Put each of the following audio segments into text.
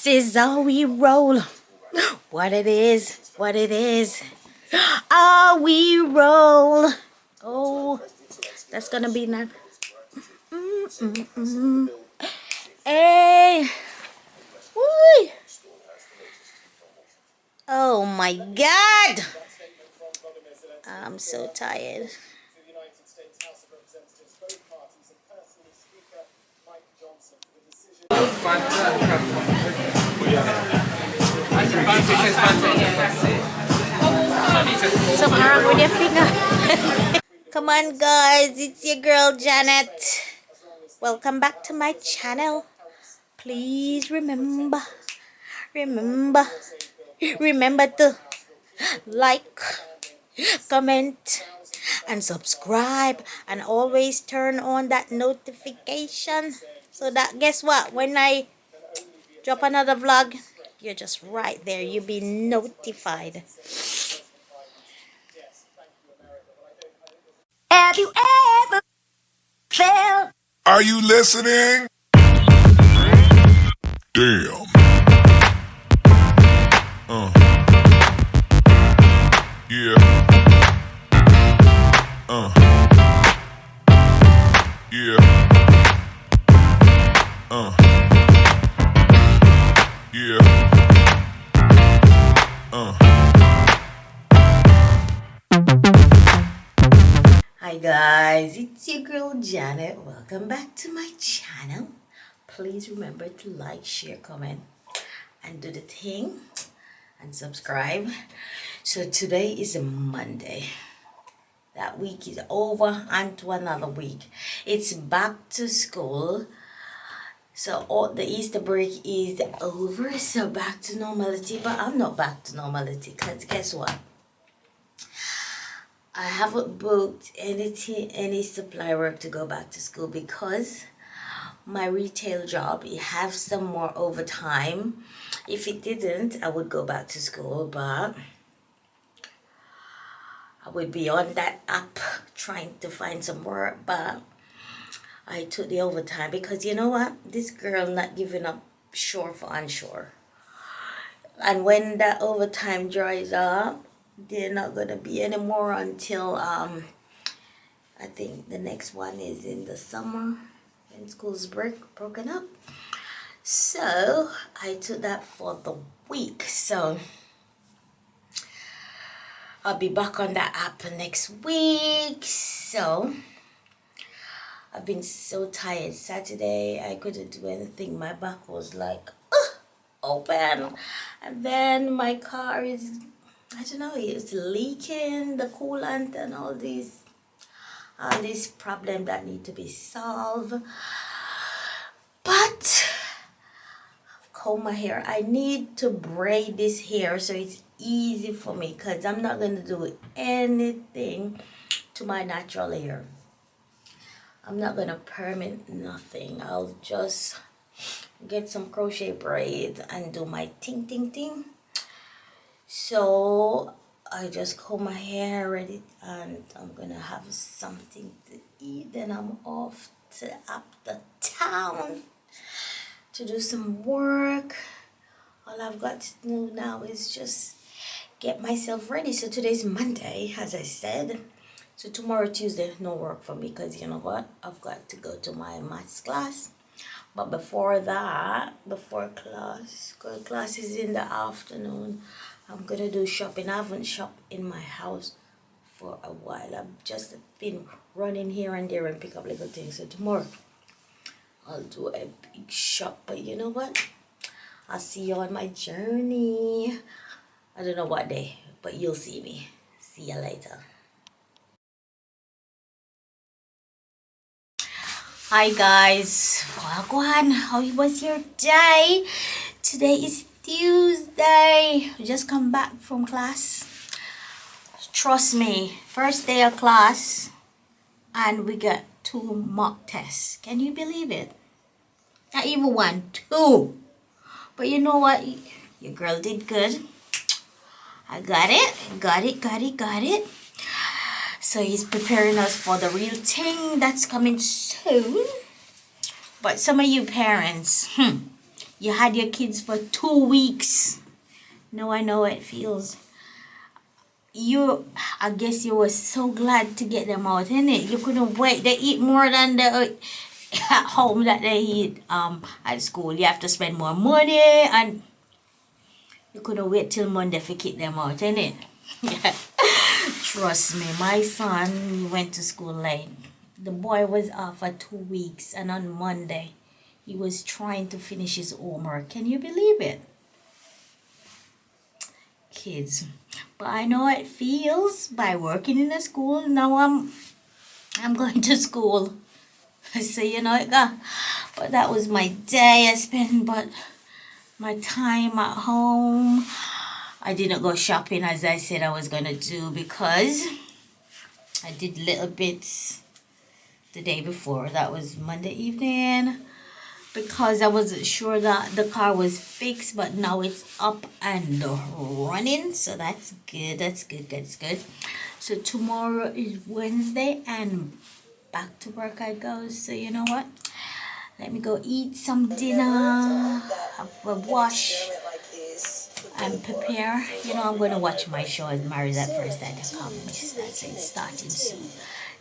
This is how we roll. What it is, what it is. How we roll. Oh, that's gonna be nice. Hey. Woo. Oh my God. I'm so tired. Something wrong with your finger. Come on guys, it's your girl Janet. Welcome back to my channel. Please remember to like, comment, and subscribe, and always turn on that notification so that, guess what, when I drop another vlog, you're just right there, you'll be notified. Have you ever felt? Are you listening? Damn. Yeah. Yeah. Yeah. Hi guys, it's your girl Janet. Welcome back to my channel. Please remember to like, share, comment, and do the thing, and subscribe. So today is a Monday. That week is over and to another week. It's back to school. So all the Easter break is over. So back to normality. But I'm not back to normality because guess what? I haven't booked any supply work to go back to school because my retail job, it has some more overtime. If it didn't, I would go back to school, but I would be on that app trying to find some work, but I took the overtime because you know what? This girl not giving up shore for onshore. And when that overtime dries up, they're not gonna be anymore until I think the next one is in the summer when school's broken up. So I took that for the week. So I'll be back on that app next week. So I've been so tired. Saturday I couldn't do anything. My back was like open, and then my car is, I don't know, it's leaking the coolant and all these problems that need to be solved. But I've combed my hair. I need to braid this hair so it's easy for me because I'm not going to do anything to my natural hair. I'm not going to perm it, nothing. I'll just get some crochet braids and do my ting. So I just comb my hair ready and I'm gonna have something to eat. Then I'm off to up the town to do some work. All I've got to do now is just get myself ready. So today's Monday, as I said. So tomorrow, Tuesday, no work for me because you know what? I've got to go to my maths class. But before that, before class, because class is in the afternoon, I'm gonna do shopping. I haven't shopped in my house for a while. I've just been running here and there and pick up little things. So tomorrow, I'll do a big shop. But you know what? I'll see you on my journey. I don't know what day, but you'll see me. See you later. Hi guys, Wagwan, how was your day? Today is Tuesday. We just come back from class. Trust me, first day of class and we got 2 mock tests. Can you believe it? Not even 1, 2. But you know what? Your girl did good. I got it. So he's preparing us for the real thing that's coming soon. But some of you parents, You had your kids for 2 weeks. Now I know how it feels. I guess you were so glad to get them out, innit? You couldn't wait. They eat more than the at home that they eat at school. You have to spend more money, and you couldn't wait till Monday to kick them out, innit? Trust me, my son went to school late. The boy was off for 2 weeks, and on Monday he was trying to finish his homework. Can you believe it? Kids. But I know it feels by working in a school. Now I'm going to school. So you know it got. But that was my day. I spent but my time at home. I didn't go shopping as I said I was gonna do because I did little bits the day before. That was Monday evening, because I wasn't sure that the car was fixed, but now it's up and running, so that's good. That's good. So tomorrow is Wednesday and back to work I go. So you know what, let me go eat some dinner, have a wash and prepare. You know, I'm gonna watch my show as Married at First Sight. That's it, starting soon.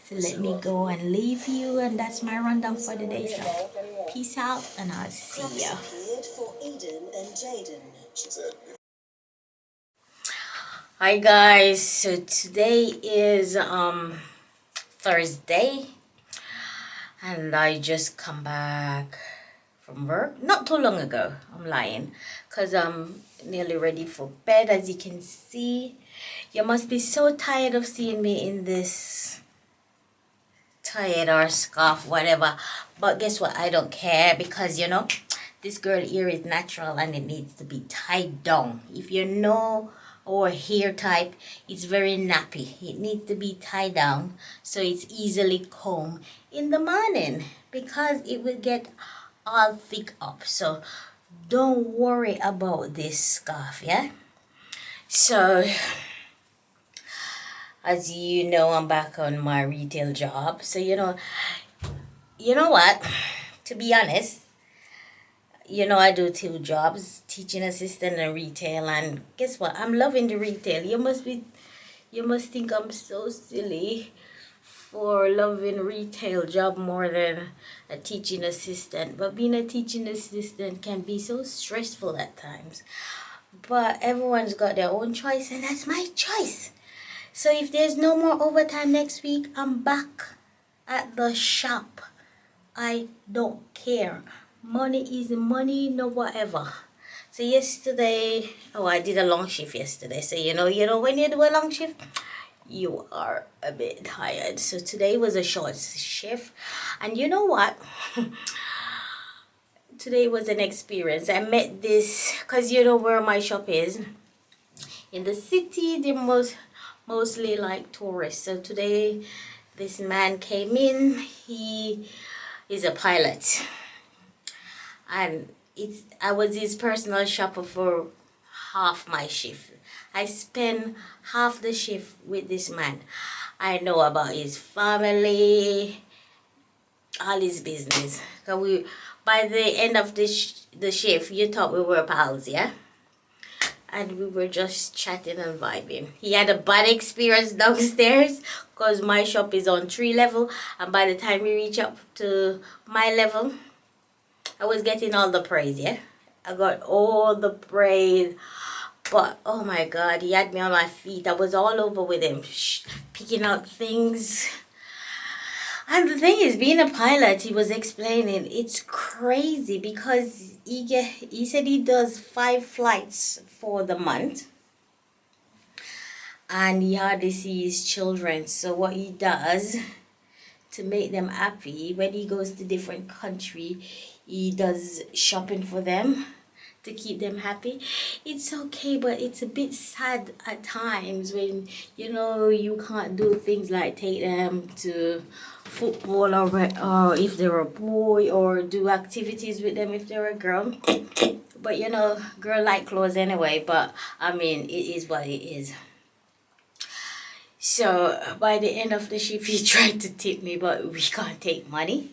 So let me go and leave you, and that's my rundown for the day. So peace out, and I'll see ya. Hi guys, so today is Thursday, and I just come back from work not too long ago. I'm lying, because I'm nearly ready for bed. As you can see, you must be so tired of seeing me in this tired or scarf, whatever, but guess what, I don't care, because you know, this girl ear is natural and it needs to be tied down. If you know our hair type, it's very nappy. It needs to be tied down so it's easily combed in the morning, because it will get all thick up. So don't worry about this scarf, yeah? So as you know, I'm back on my retail job. So you know what, to be honest, you know, I do 2 jobs, teaching assistant and retail, and guess what, I'm loving the retail. You must think I'm so silly for loving retail job more than a teaching assistant, but being a teaching assistant can be so stressful at times. But everyone's got their own choice, and that's my choice. So if there's no more overtime next week, I'm back at the shop. I don't care. Money is money, no whatever. So yesterday, I did a long shift yesterday. So you know when you do a long shift, you are a bit tired. So today was a short shift, and you know what? Today was an experience. I met this, because you know where my shop is. In the city, they're mostly like tourists. So today, this man came in. He is a pilot, and I was his personal shopper for half my shift. I spent half the shift with this man. I know about his family, all his business. Cause by the end of the shift, you thought we were pals, yeah? And we were just chatting and vibing. He had a bad experience downstairs, because my shop is on 3 level, and by the time we reach up to my level, I was getting all the praise, yeah? I got all the praise, but oh my God, he had me on my feet. I was all over with him, picking out things. And the thing is, being a pilot, he was explaining, it's crazy, because he said he does 5 flights for the month, and he hardly sees his children. So what he does to make them happy, when he goes to different country, he does shopping for them to keep them happy. It's okay, but it's a bit sad at times when you can't do things like take them to football, or if they're a boy, or do activities with them if they're a girl. But girl like clothes anyway, but I mean, it is what it is. So by the end of the shift, he tried to tip me, but we can't take money.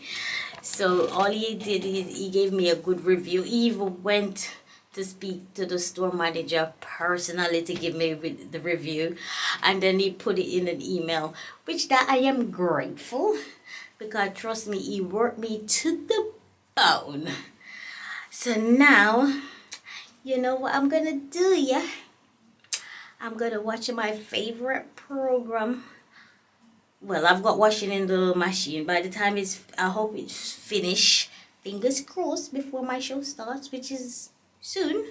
So all he did is he gave me a good review. He even went to speak to the store manager personally to give me the review, and then he put it in an email, which that I am grateful, because trust me, he worked me to the bone. So now, you know what I'm gonna do, yeah? I'm gonna watch my favorite program. Well, I've got washing in the machine. By the time I hope it's finished. Fingers crossed before my show starts, which is soon.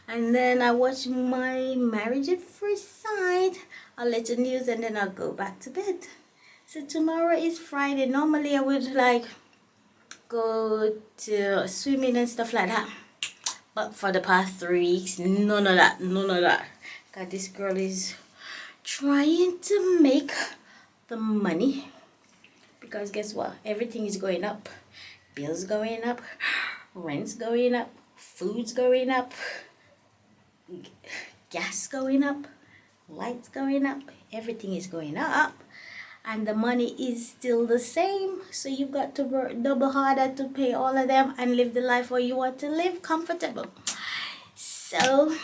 And then I watch my Marriage at First Sight. I'll let the news and then I'll go back to bed. So tomorrow is Friday. Normally I would like go to swimming and stuff like that. But for the past 3 weeks, none of that. God, this girl is trying to make the money, because guess what, everything is going up. Bills going up, rent's going up, food's going up, gas going up, lights going up, everything is going up, and the money is still the same. So you've got to work double harder to pay all of them and live the life where you want to live comfortable. So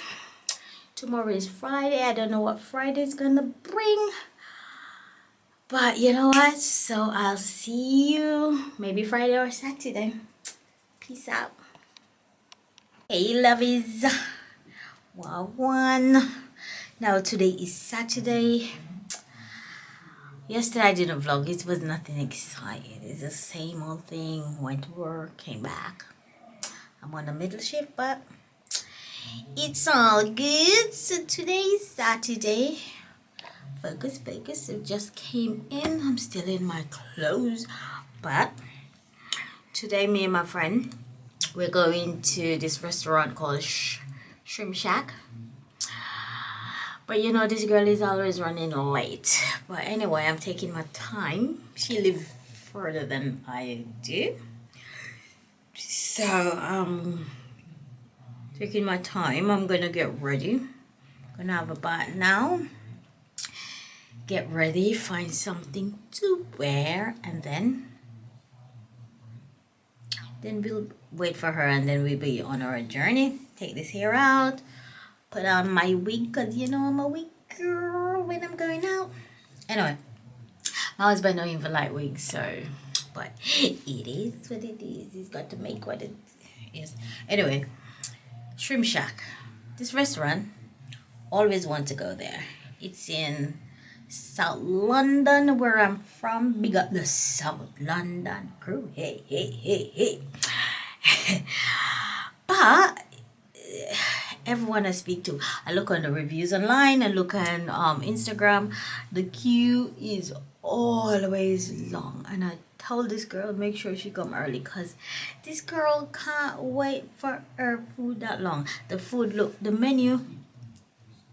tomorrow is Friday. I don't know what Friday is gonna bring, but you know what? So I'll see you maybe Friday or Saturday. Peace out. Hey lovies. Wagwan. Now today is Saturday. Yesterday I didn't vlog. It was nothing exciting. It's the same old thing. Went to work, came back. I'm on the middle shift, but it's all good. So today is Saturday. Focus, it just came in. I'm still in my clothes, but today me and my friend, we're going to this restaurant called Shrimp Shack. But you know, this girl is always running late. But anyway, I'm taking my time. She lives further than I do, so taking my time. I'm gonna get ready. Gonna have a bath now, get ready, find something to wear, and then we'll wait for her, and then we'll be on our journey. Take this hair out, put on my wig, because you know I'm a wig girl when I'm going out. Anyway, my husband don't even like wigs, so, but it is what it is. He's got to make what it is. Anyway, Shrimp Shack, this restaurant, always want to go there. It's in South London, where I'm from. Big up the South London crew. Hey. But everyone I speak to, I look on the reviews online, I look on Instagram, the queue is always long. And I told this girl, make sure she come early, because this girl can't wait for her food that long. The food, look, the menu,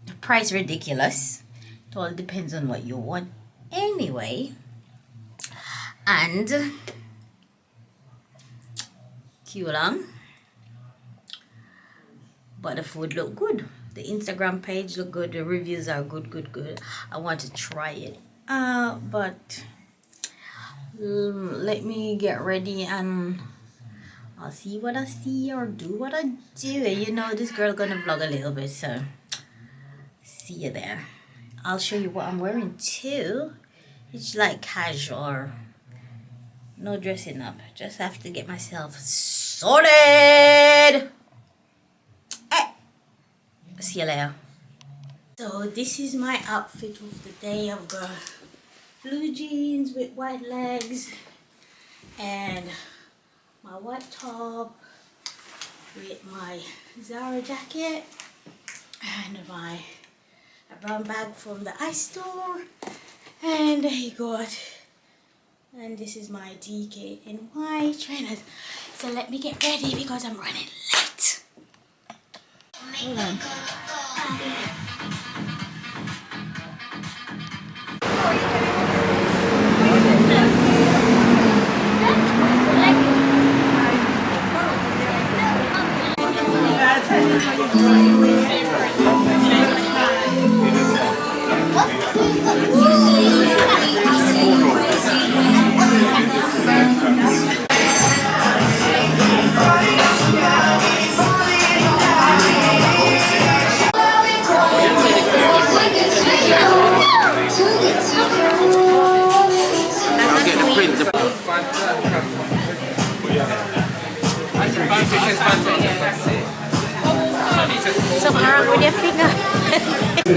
the price ridiculous. It all depends on what you want anyway. And queue long, but the food look good. The Instagram page look good. The reviews are good. I want to try it, but let me get ready and I'll see what I see or do what I do. You know, this girl gonna vlog a little bit, so see you there. I'll show you what I'm wearing too. It's like casual, no dressing up. Just have to get myself sorted. Hey, see you later. So this is my outfit of the day. I've got blue jeans with white legs and my white top with my Zara jacket and my brown bag from the ice store, and there you go. And this is my DKNY trainers. So let me get ready because I'm running late. Hold on. Something wrong with your finger. That's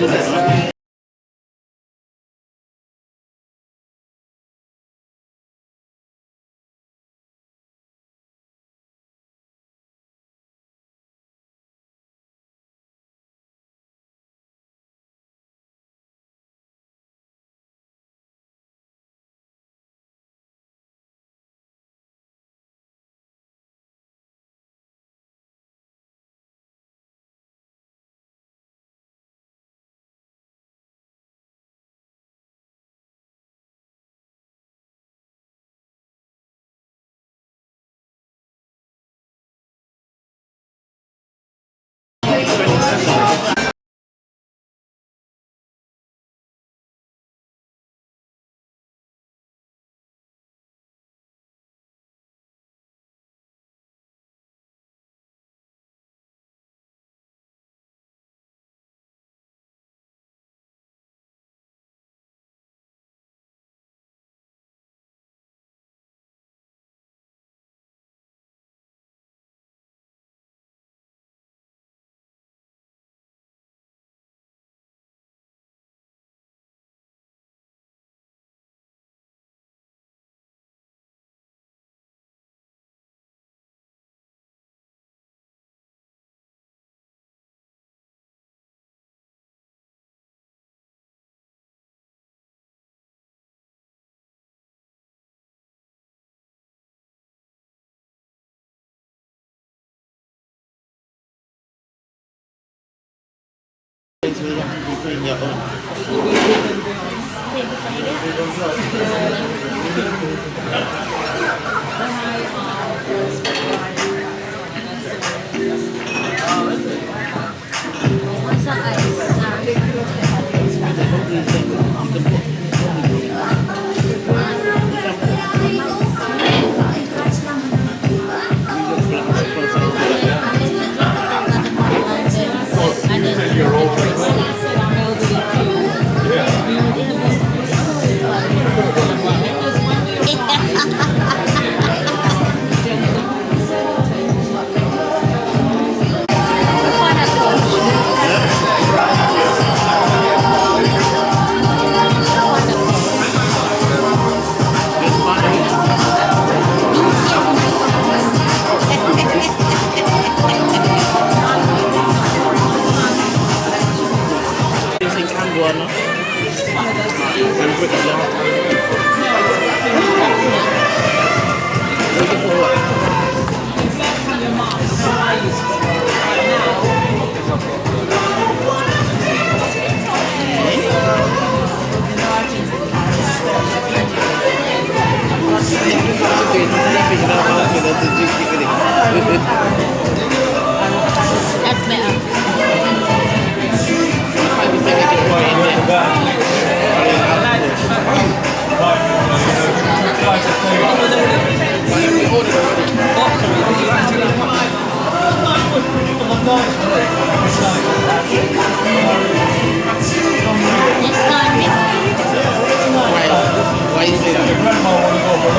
Why you say that?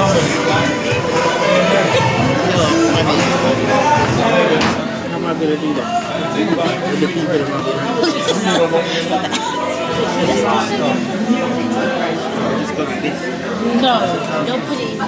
How am I gonna do that? With the people around here. Just go like this. No, don't put it in.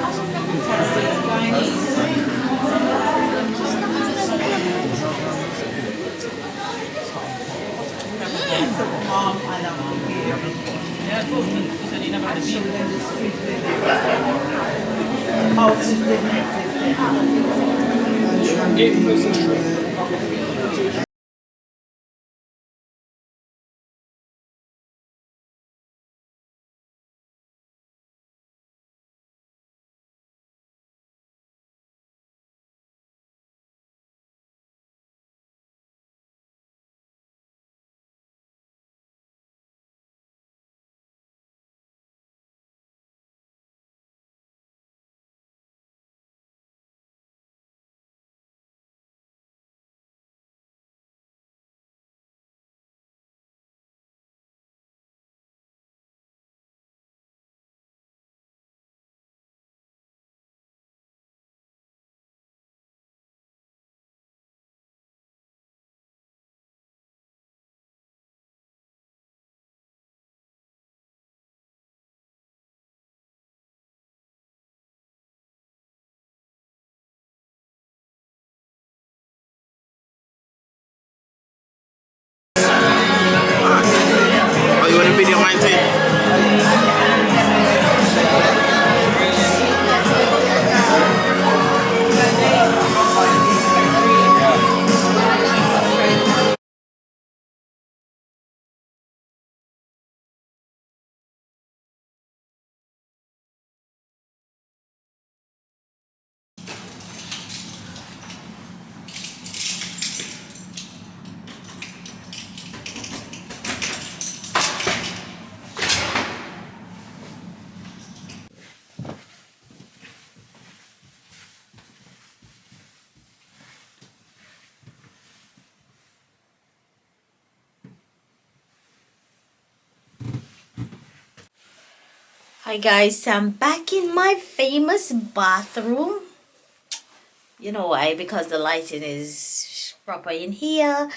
Hi guys, I'm back in my famous bathroom. You know why? Because the lighting is proper in here.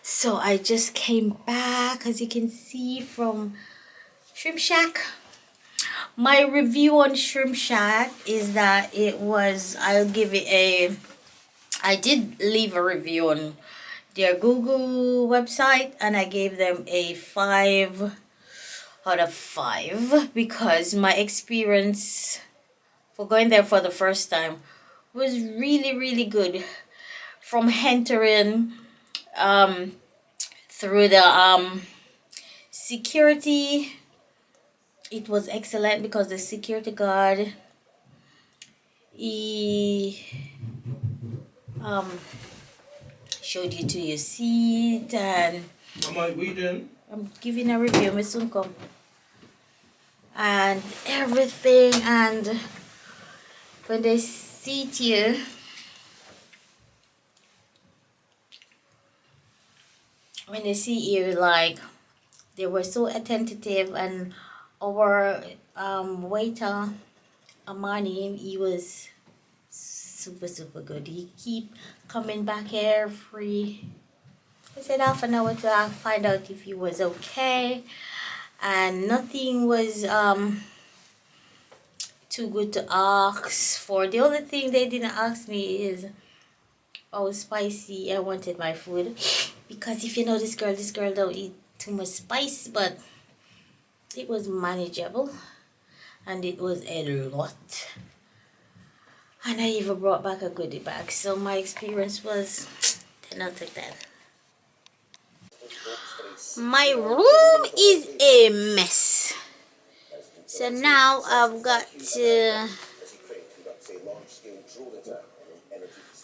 So I just came back, as you can see, from Shrimp Shack. My review on Shrimp Shack is that I did leave a review on their Google website and I gave them a 5 out of 5 because my experience for going there for the first time was really good. From entering through the security, it was excellent because the security guard, he showed you to your seat, and What you doing? I'm giving a review, my soon come, and everything. And when they seat you, like, they were so attentive. And our waiter Amani, he was super good. He keep coming back every, I said, half an hour to find out if he was okay, and nothing was too good to ask for. The only thing they didn't ask me is how spicy I wanted my food, because if you know this girl don't eat too much spice, but it was manageable and it was a lot. And I even brought back a goodie bag, so my experience was 10 out of 10. My room is a mess, so now I've got to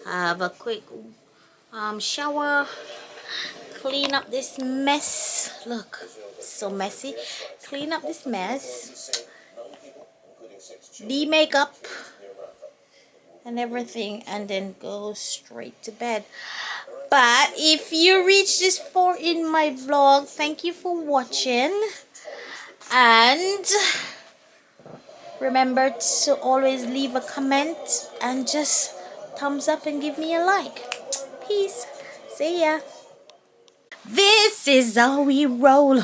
have a quick shower, clean up this mess. Look, so messy. Clean up this mess, de-makeup and everything, and then go straight to bed. But if you reach this far in my vlog, thank you for watching, and remember to always leave a comment and just thumbs up and give me a like. Peace. See ya. This is how we roll.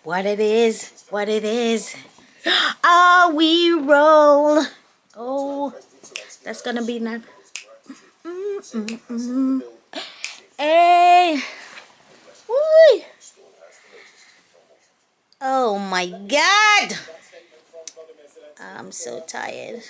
What it is, what it is. How we roll. Oh, that's gonna be nice. Hey. Woo. Oh my God. I'm so tired.